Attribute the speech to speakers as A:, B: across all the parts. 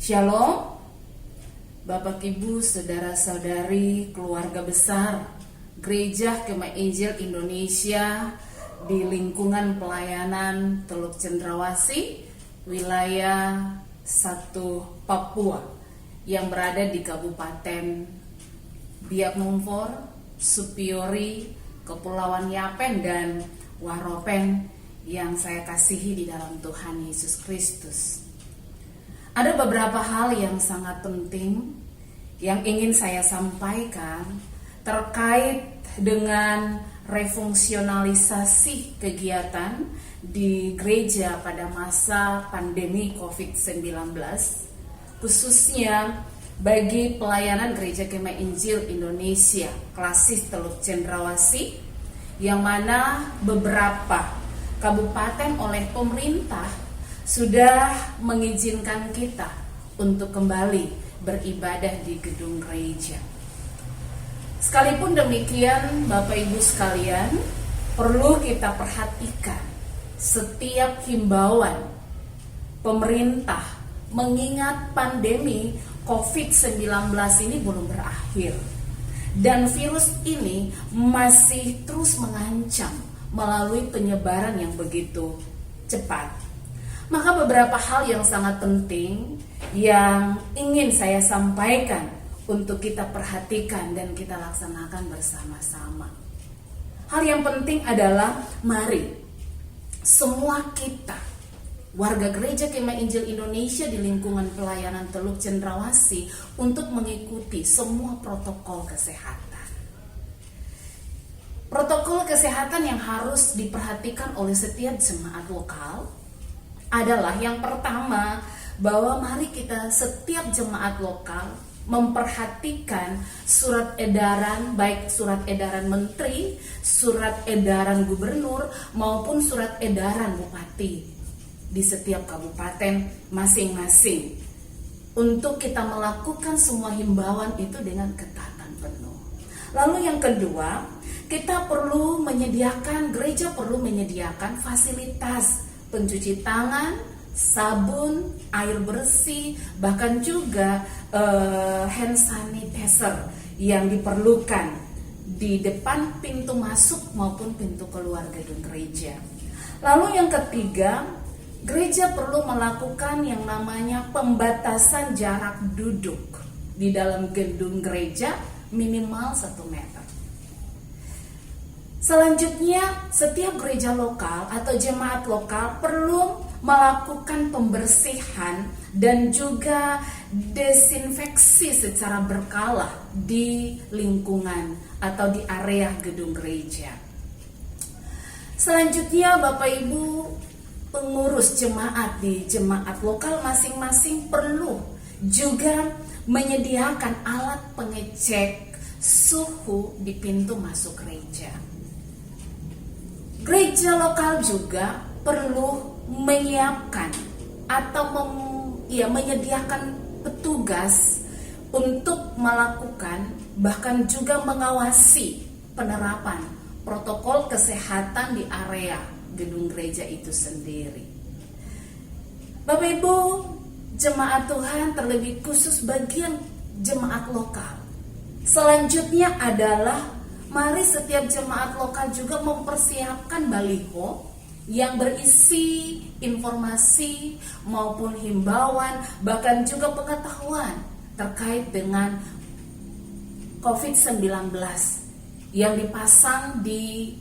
A: Shalom, Bapak Ibu, Saudara-saudari, keluarga besar Gereja Kemah Injil Indonesia di lingkungan pelayanan Teluk Cendrawasih, wilayah 1 Papua yang berada di Kabupaten Biak Numfor, Supiori, Kepulauan Yapen, dan Waropen yang saya kasihi di dalam Tuhan Yesus Kristus. Ada beberapa hal yang sangat penting yang ingin saya sampaikan terkait dengan refungsionalisasi kegiatan di gereja pada masa pandemi COVID-19, khususnya bagi pelayanan Gereja Kemah Injil Indonesia Klasis Teluk Cendrawasih, yang mana beberapa kabupaten oleh pemerintah sudah mengizinkan kita untuk kembali beribadah di gedung gereja. Sekalipun demikian, Bapak Ibu sekalian, perlu kita perhatikan setiap himbauan pemerintah mengingat pandemi COVID-19 ini belum berakhir dan virus ini masih terus mengancam melalui penyebaran yang begitu cepat. Maka beberapa hal yang sangat penting yang ingin saya sampaikan untuk kita perhatikan dan kita laksanakan bersama-sama. Hal yang penting adalah mari semua kita, warga Gereja Kemah Injil Indonesia di lingkungan pelayanan Teluk Cendrawasih, untuk mengikuti semua protokol kesehatan. Protokol kesehatan yang harus diperhatikan oleh setiap jemaat lokal adalah yang pertama, bahwa mari kita setiap jemaat lokal memperhatikan surat edaran, baik surat edaran menteri, surat edaran gubernur, maupun surat edaran bupati di setiap kabupaten masing-masing, untuk kita melakukan semua himbauan itu dengan ketatan penuh. Lalu yang kedua, kita perlu menyediakan, gereja perlu menyediakan fasilitas pencuci tangan, sabun, air bersih, bahkan juga hand sanitizer yang diperlukan di depan pintu masuk maupun pintu keluar gedung gereja. Lalu yang ketiga, gereja perlu melakukan yang namanya pembatasan jarak duduk di dalam gedung gereja minimal 1 meter. Selanjutnya, setiap gereja lokal atau jemaat lokal perlu melakukan pembersihan dan juga desinfeksi secara berkala di lingkungan atau di area gedung gereja. Selanjutnya, Bapak Ibu pengurus jemaat di jemaat lokal masing-masing perlu juga menyediakan alat pengecek suhu di pintu masuk gereja. Gereja lokal juga perlu menyiapkan atau menyediakan petugas untuk melakukan bahkan juga mengawasi penerapan protokol kesehatan di area gedung gereja itu sendiri. Bapak Ibu jemaat Tuhan, terlebih khusus bagian jemaat lokal, selanjutnya adalah mari setiap jemaat lokal juga mempersiapkan baliho yang berisi informasi maupun himbauan, bahkan juga pengetahuan terkait dengan COVID-19 yang dipasang di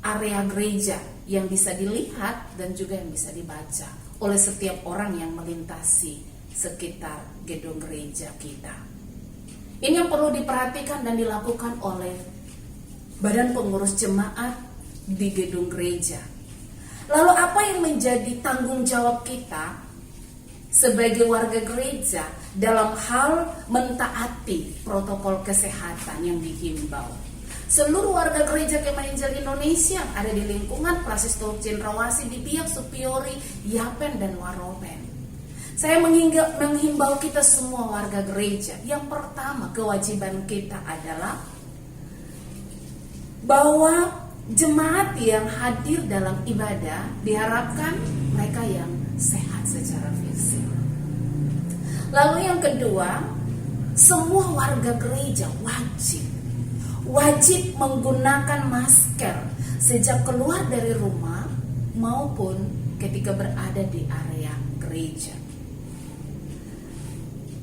A: area gereja, yang bisa dilihat dan juga yang bisa dibaca oleh setiap orang yang melintasi sekitar gedung gereja kita. Ini yang perlu diperhatikan dan dilakukan oleh badan pengurus jemaat di gedung gereja. Lalu apa yang menjadi tanggung jawab kita sebagai warga gereja dalam hal mentaati protokol kesehatan yang dihimbau? Seluruh warga Gereja Kemah Injil Indonesia yang ada di lingkungan Klasis Teluk Cendrawasih di Biak, Supiori, Yapen, dan Waropen. Saya menghimbau kita semua warga gereja, yang pertama kewajiban kita adalah bahwa jemaat yang hadir dalam ibadah diharapkan mereka yang sehat secara fisik. Lalu yang kedua, semua warga gereja wajib menggunakan masker sejak keluar dari rumah maupun ketika berada di area gereja.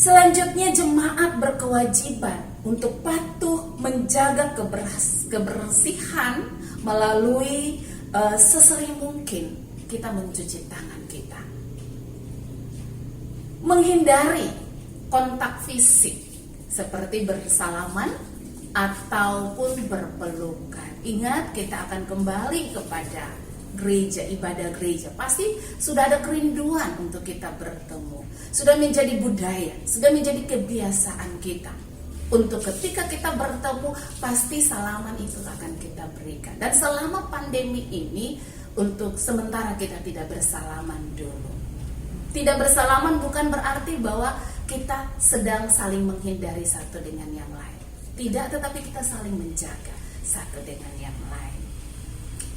A: Selanjutnya, jemaat berkewajiban untuk patuh menjaga kebersihan melalui sesering mungkin kita mencuci tangan kita. Menghindari kontak fisik seperti bersalaman ataupun berpelukan. Ingat, kita akan kembali kepada gereja, ibadah gereja. Pasti sudah ada kerinduan untuk kita bertemu. Sudah menjadi budaya, sudah menjadi kebiasaan kita. Untuk ketika kita bertemu, pasti salaman itu akan kita berikan. Dan selama pandemi ini, untuk sementara kita tidak bersalaman dulu. Tidak bersalaman bukan berarti bahwa kita sedang saling menghindari satu dengan yang lain. Tidak, tetapi kita saling menjaga satu dengan yang lain.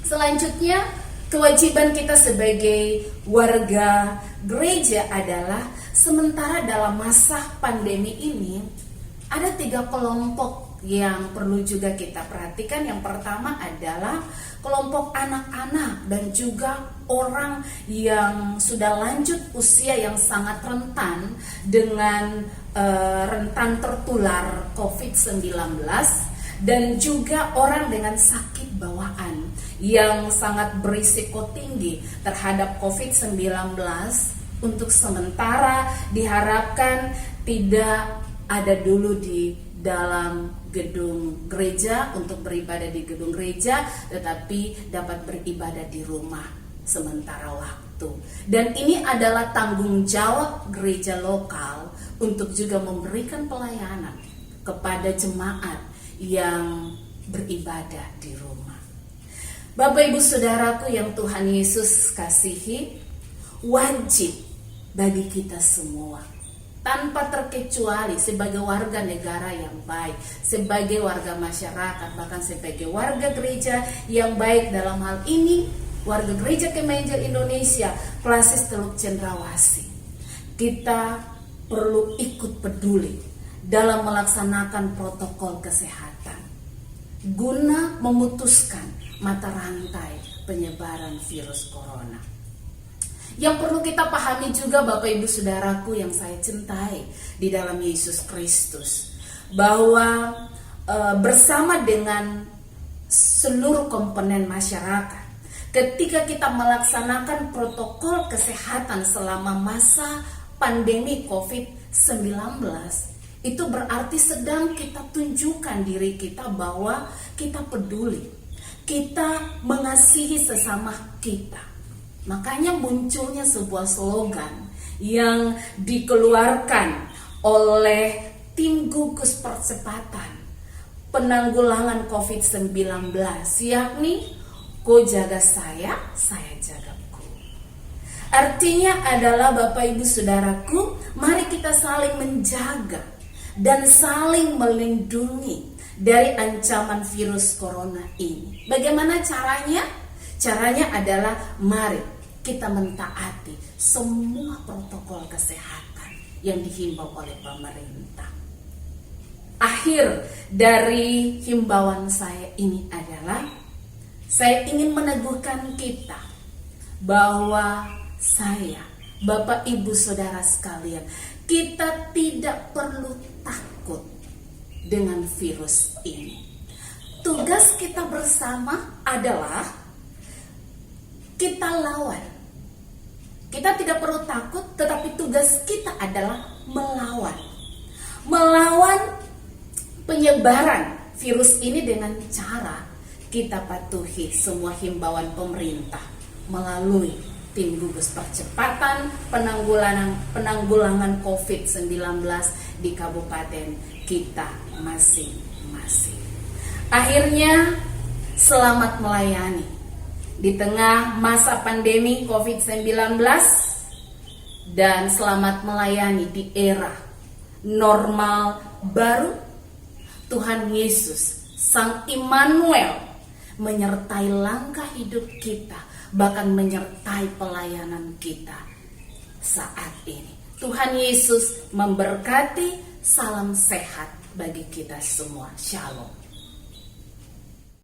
A: Selanjutnya, kewajiban kita sebagai warga gereja adalah sementara dalam masa pandemi ini ada 3 kelompok yang perlu juga kita perhatikan. Yang pertama adalah kelompok anak-anak dan juga orang yang sudah lanjut usia yang sangat rentan dengan rentan tertular COVID-19, dan juga orang dengan sakit bawaan yang sangat berisiko tinggi terhadap COVID-19. Untuk sementara diharapkan tidak ada dulu di dalam gedung gereja untuk beribadah di gedung gereja, tetapi dapat beribadah di rumah sementara waktu. Dan ini adalah tanggung jawab gereja lokal untuk juga memberikan pelayanan kepada jemaat yang beribadah di rumah. Bapak Ibu Saudaraku yang Tuhan Yesus kasihi, wajib bagi kita semua tanpa terkecuali sebagai warga negara yang baik, sebagai warga masyarakat, bahkan sebagai warga gereja yang baik, dalam hal ini warga gereja Kemahian Indonesia Klasis Teluk Cendrawasih, kita perlu ikut peduli dalam melaksanakan protokol kesehatan guna memutuskan mata rantai penyebaran virus corona. Yang perlu kita pahami juga, Bapak Ibu Saudaraku yang saya cintai di dalam Yesus Kristus, bahwa bersama dengan seluruh komponen masyarakat, ketika kita melaksanakan protokol kesehatan selama masa pandemi COVID-19, itu berarti sedang kita tunjukkan diri kita bahwa kita peduli, kita mengasihi sesama kita. Makanya munculnya sebuah slogan yang dikeluarkan oleh tim gugus percepatan penanggulangan COVID-19, yakni "Kau jaga saya jaga kau". Artinya adalah, Bapak Ibu Saudaraku, mari kita saling menjaga dan saling melindungi dari ancaman virus corona ini. Bagaimana caranya? Caranya adalah mari kita mentaati semua protokol kesehatan yang dihimbau oleh pemerintah. Akhir dari himbauan saya ini adalah, saya ingin meneguhkan kita bahwa saya, Bapak Ibu Saudara sekalian, kita tidak perlu takut dengan virus ini. Tugas kita bersama adalah kita lawan. Kita tidak perlu takut, tetapi tugas kita adalah melawan penyebaran virus ini dengan cara kita patuhi semua himbauan pemerintah melalui tim gugus percepatan penanggulangan COVID-19 di kabupaten kita masing-masing. Akhirnya, selamat melayani di tengah masa pandemi COVID-19 dan selamat melayani di era normal baru. Tuhan Yesus, Sang Immanuel, menyertai langkah hidup kita, bahkan menyertai pelayanan kita saat ini. Tuhan Yesus memberkati. Salam sehat bagi kita semua. Shalom.